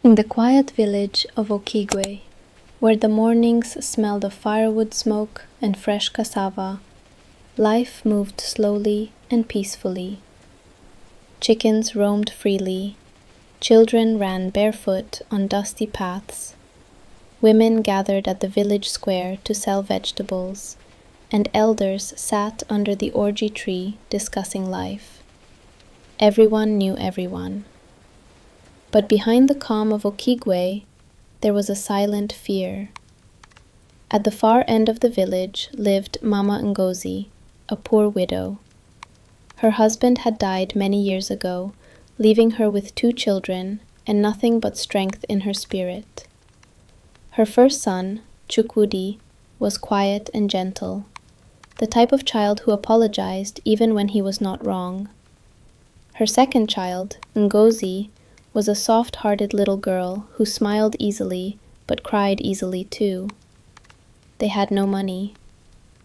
In the quiet village of Okigwe, where the mornings smelled of firewood smoke and fresh cassava, life moved slowly and peacefully. Chickens roamed freely, children ran barefoot on dusty paths, women gathered at the village square to sell vegetables, and elders sat under the orji tree discussing life. Everyone knew everyone. But behind the calm of Okigwe, there was a silent fear. At the far end of the village lived Mama Ngozi, a poor widow. Her husband had died many years ago, leaving her with 2 children and nothing but strength in her spirit. Her first son, Chukudi, was quiet and gentle, the type of child who apologized even when he was not wrong. Her second child, Ngozi, was a soft-hearted little girl who smiled easily but cried easily too. They had no money,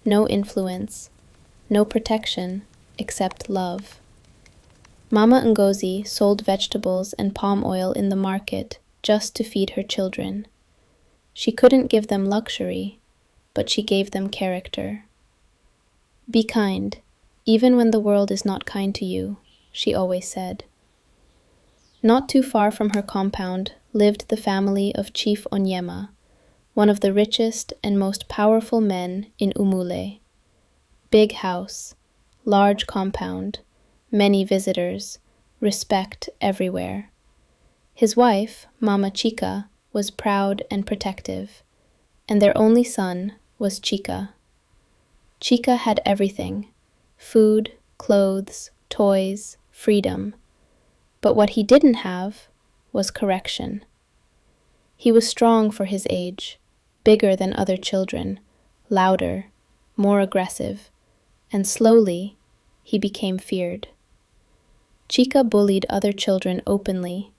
no influence, no protection except love. Mama Ngozi sold vegetables and palm oil in the market just to feed her children. She couldn't give them luxury, but she gave them character. Be kind, even when the world is not kind to you, she always said. Not too far from her compound lived the family of Chief Onyema, one of the richest and most powerful men in Umule. Big house, large compound, many visitors, respect everywhere. His wife, Mama Chika, was proud and protective, and their only son was Chika. Chika had everything: food, clothes, toys, freedom. But what he didn't have was correction. He was strong for his age, bigger than other children, louder, more aggressive, and slowly he became feared. Chika bullied other children openly.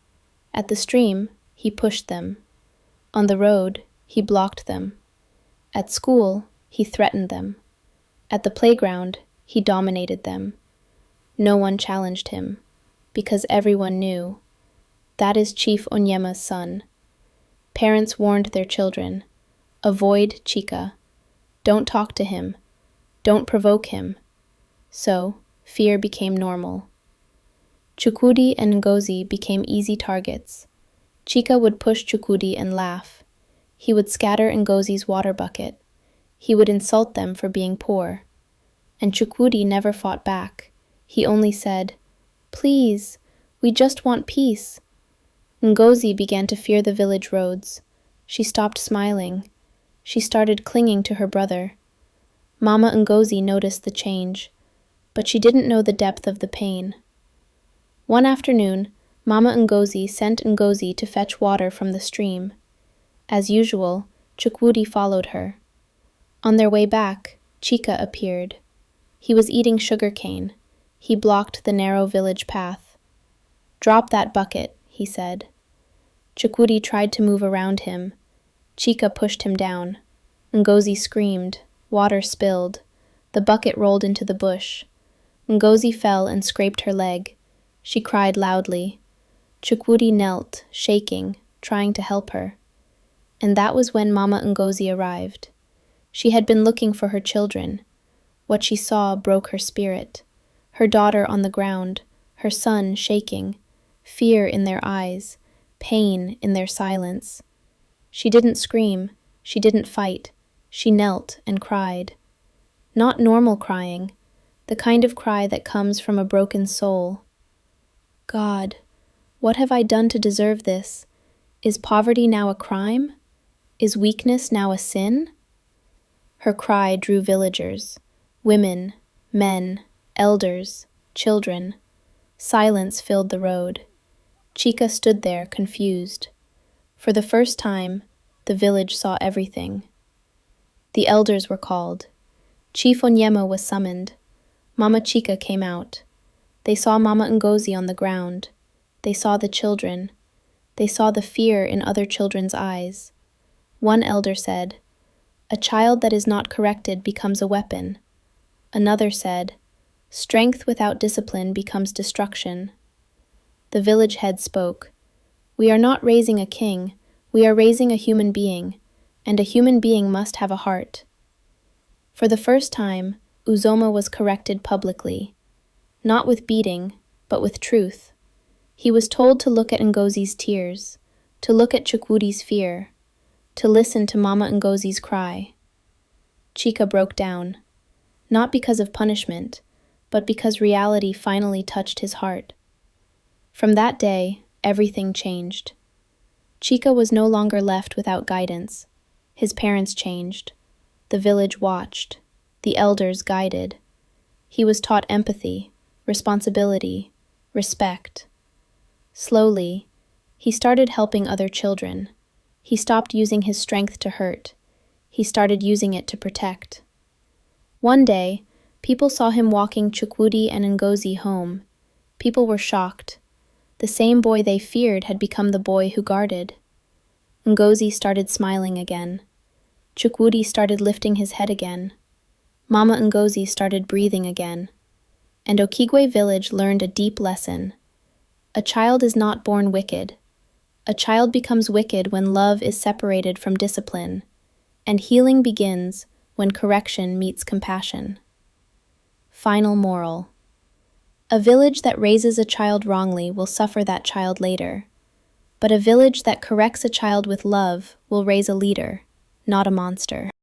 At the stream, he pushed them. On the road, he blocked them. At school, he threatened them. At the playground, he dominated them. No one challenged him, because everyone knew, that is Chief Onyema's son. Parents warned their children, avoid Chika, don't talk to him, don't provoke him. So, fear became normal. Chukudi and Ngozi became easy targets. Chika would push Chukudi and laugh. He would scatter Ngozi's water bucket. He would insult them for being poor. And Chukudi never fought back. He only said, "Please, we just want peace." Ngozi began to fear the village roads. She stopped smiling. She started clinging to her brother. Mama Ngozi noticed the change, but she didn't know the depth of the pain. One afternoon, Mama Ngozi sent Ngozi to fetch water from the stream. As usual, Chukwudi followed her. On their way back, Chika appeared. He was eating sugarcane. He blocked the narrow village path. "Drop that bucket," he said. Chukwudi tried to move around him. Chika pushed him down. Ngozi screamed. Water spilled. The bucket rolled into the bush. Ngozi fell and scraped her leg. She cried loudly. Chukwudi knelt, shaking, trying to help her. And that was when Mama Ngozi arrived. She had been looking for her children. What she saw broke her spirit. Her daughter on the ground, her son shaking, fear in their eyes, pain in their silence. She didn't scream, she didn't fight, she knelt and cried. Not normal crying, the kind of cry that comes from a broken soul. God, what have I done to deserve this? Is poverty now a crime? Is weakness now a sin? Her cry drew villagers, women, men, elders, children. Silence filled the road. Chika stood there, confused. For the first time, the village saw everything. The elders were called. Chief Onyema was summoned. Mama Chika came out. They saw Mama Ngozi on the ground. They saw the children. They saw the fear in other children's eyes. One elder said, "A child that is not corrected becomes a weapon." Another said, "Strength without discipline becomes destruction." The village head spoke. We are not raising a king, we are raising a human being, and a human being must have a heart. For the first time, Uzoma was corrected publicly, not with beating, but with truth. He was told to look at Ngozi's tears, to look at Chukwudi's fear, to listen to Mama Ngozi's cry. Chika broke down, not because of punishment, but because reality finally touched his heart. From that day, everything changed. Chika was no longer left without guidance. His parents changed. The village watched. The elders guided. He was taught empathy, responsibility, respect. Slowly, he started helping other children. He stopped using his strength to hurt. He started using it to protect. One day, people saw him walking Chukwudi and Ngozi home. People were shocked. The same boy they feared had become the boy who guarded. Ngozi started smiling again. Chukwudi started lifting his head again. Mama Ngozi started breathing again. And Okigwe village learned a deep lesson. A child is not born wicked. A child becomes wicked when love is separated from discipline, and healing begins when correction meets compassion. Final moral. A village that raises a child wrongly will suffer that child later, but a village that corrects a child with love will raise a leader, not a monster.